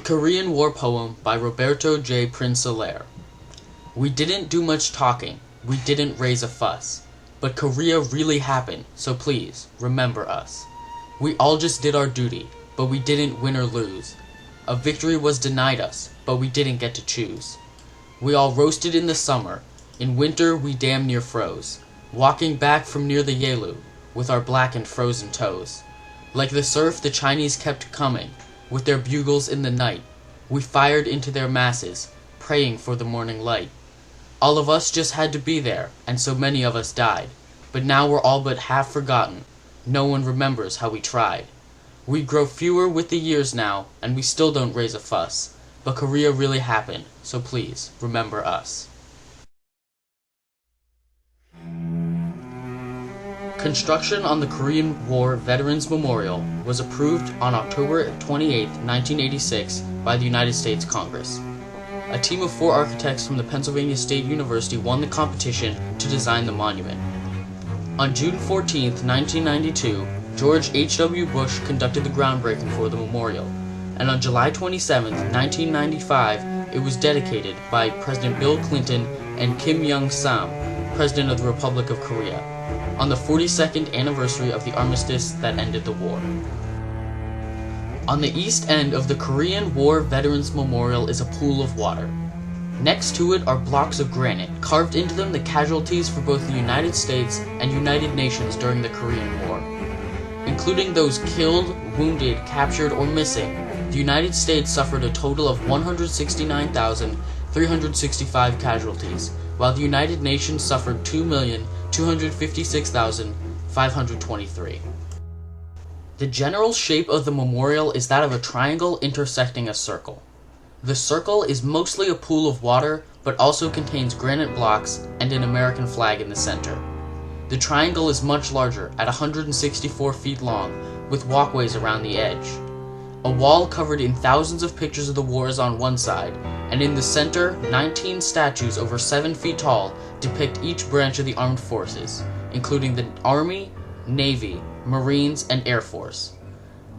Korean War Poem by Roberto J. Prince-Hilaire. We didn't do much talking, we didn't raise a fuss, but Korea really happened, so please, remember us. We all just did our duty, but we didn't win or lose. A victory was denied us, but we didn't get to choose. We all roasted in the summer, in winter we damn near froze, walking back from near the Yalu, with our black and frozen toes. Like the surf the Chinese kept coming, with their bugles in the night, we fired into their masses, praying for the morning light. All of us just had to be there, and so many of us died. But now we're all but half forgotten. No one remembers how we tried. We grow fewer with the years now, and we still don't raise a fuss. But Korea really happened, so please, remember us. Construction on the Korean War Veterans Memorial was approved on October 28, 1986 by the United States Congress. A team of 4 architects from the Pennsylvania State University won the competition to design the monument. On June 14, 1992, George H.W. Bush conducted the groundbreaking for the memorial, and on July 27, 1995, it was dedicated by President Bill Clinton and Kim Young-sam, President of the Republic of Korea, on the 42nd anniversary of the armistice that ended the war. On the east end of the Korean War Veterans Memorial is a pool of water. Next to it are blocks of granite, carved into them the casualties for both the United States and United Nations during the Korean War. Including those killed, wounded, captured, or missing, the United States suffered a total of 169,365 casualties, while the United Nations suffered 2,256,523. The general shape of the memorial is that of a triangle intersecting a circle. The circle is mostly a pool of water, but also contains granite blocks and an American flag in the center. The triangle is much larger, at 164 feet long, with walkways around the edge. A wall covered in thousands of pictures of the war is on one side, and in the center, 19 statues over 7 feet tall depict each branch of the armed forces, including the Army, Navy, Marines, and Air Force.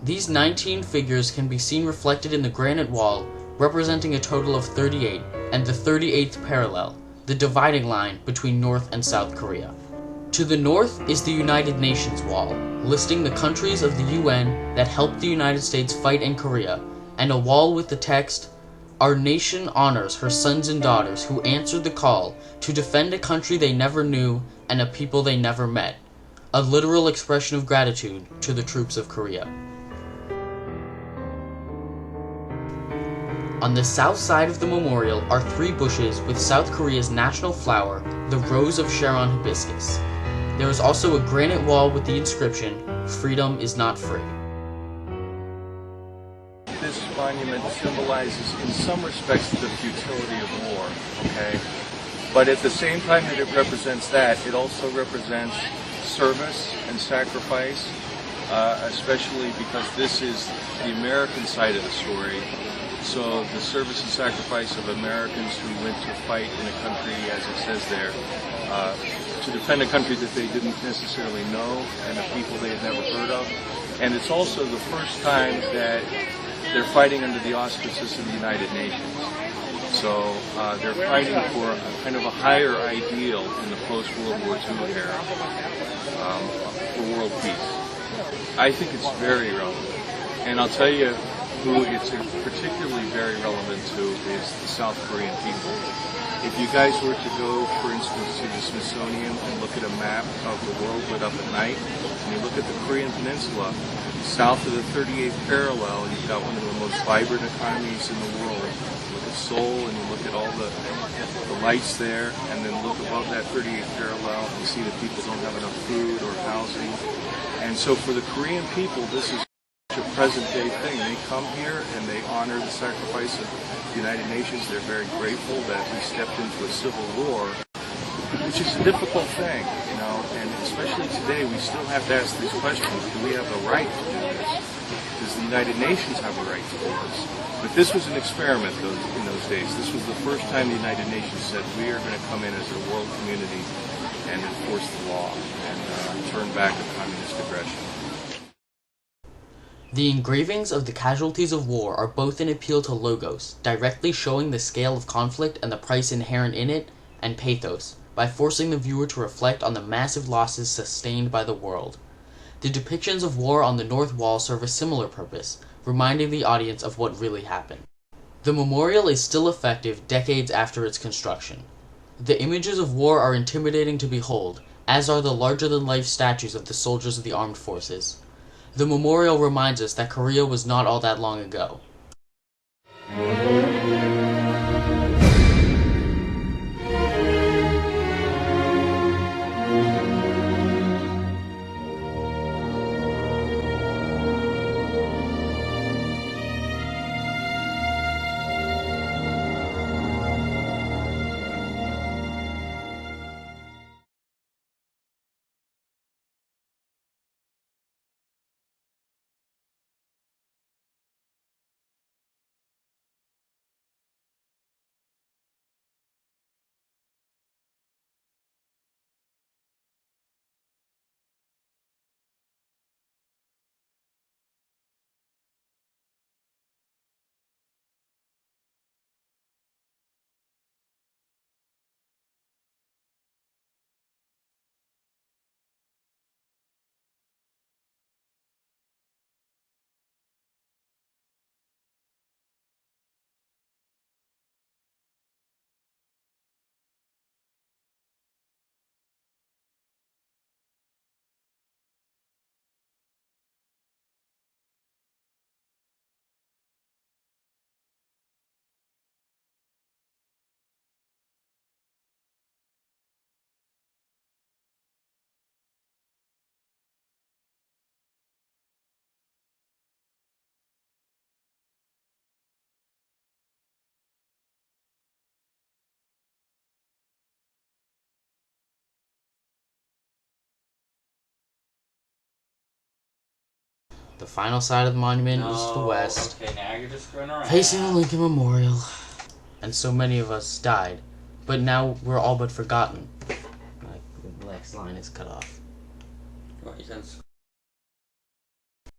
These 19 figures can be seen reflected in the granite wall, representing a total of 38, and the 38th parallel, the dividing line between North and South Korea. To the north is the United Nations Wall, listing the countries of the UN that helped the United States fight in Korea, and a wall with the text, "Our nation honors her sons and daughters who answered the call to defend a country they never knew and a people they never met," a literal expression of gratitude to the troops of Korea. On the south side of the memorial are 3 bushes with South Korea's national flower, the Rose of Sharon hibiscus. There is also a granite wall with the inscription, "Freedom is not free." This monument symbolizes, in some respects, the futility of war, okay? But at the same time that it represents that, it also represents service and sacrifice, especially because this is the American side of the story. So the service and sacrifice of Americans who went to fight in a country, as it says there, to defend a country that they didn't necessarily know and a people they had never heard of. And it's also the first time that they're fighting under the auspices of the United Nations. So they're fighting for a kind of a higher ideal in the post-World War II era for world peace. I think it's very relevant. And I'll tell you who it's particularly very relevant to is the South Korean people. If you guys were to go, for instance, to the Smithsonian and look at a map of the world lit up at night, and you look at the Korean Peninsula, south of the 38th parallel, you've got one of the most vibrant economies in the world. You look at Seoul and you look at all the lights there, and then look above that 38th parallel and see that people don't have enough food or housing. And so for the Korean people, this is a present-day thing. They come here and they honor the sacrifice of the United Nations. They're very grateful that we stepped into a civil war, which is a difficult thing, you know, and especially today we still have to ask these questions. Do we have the right to do this? Does the United Nations have a right to do this? But this was an experiment in those days. This was the first time the United Nations said, we are going to come in as a world community and enforce the law and turn back a communist aggression. The engravings of the casualties of war are both an appeal to logos, directly showing the scale of conflict and the price inherent in it, and pathos, by forcing the viewer to reflect on the massive losses sustained by the world. The depictions of war on the north wall serve a similar purpose, reminding the audience of what really happened. The memorial is still effective decades after its construction. The images of war are intimidating to behold, as are the larger-than-life statues of the soldiers of the armed forces. The memorial reminds us that Korea was not all that long ago. The final side of the monument is to the west, Okay, now you're just screwing around. facing the Lincoln Memorial. And so many of us died, but now we're all but forgotten. The next line is cut off. What, you said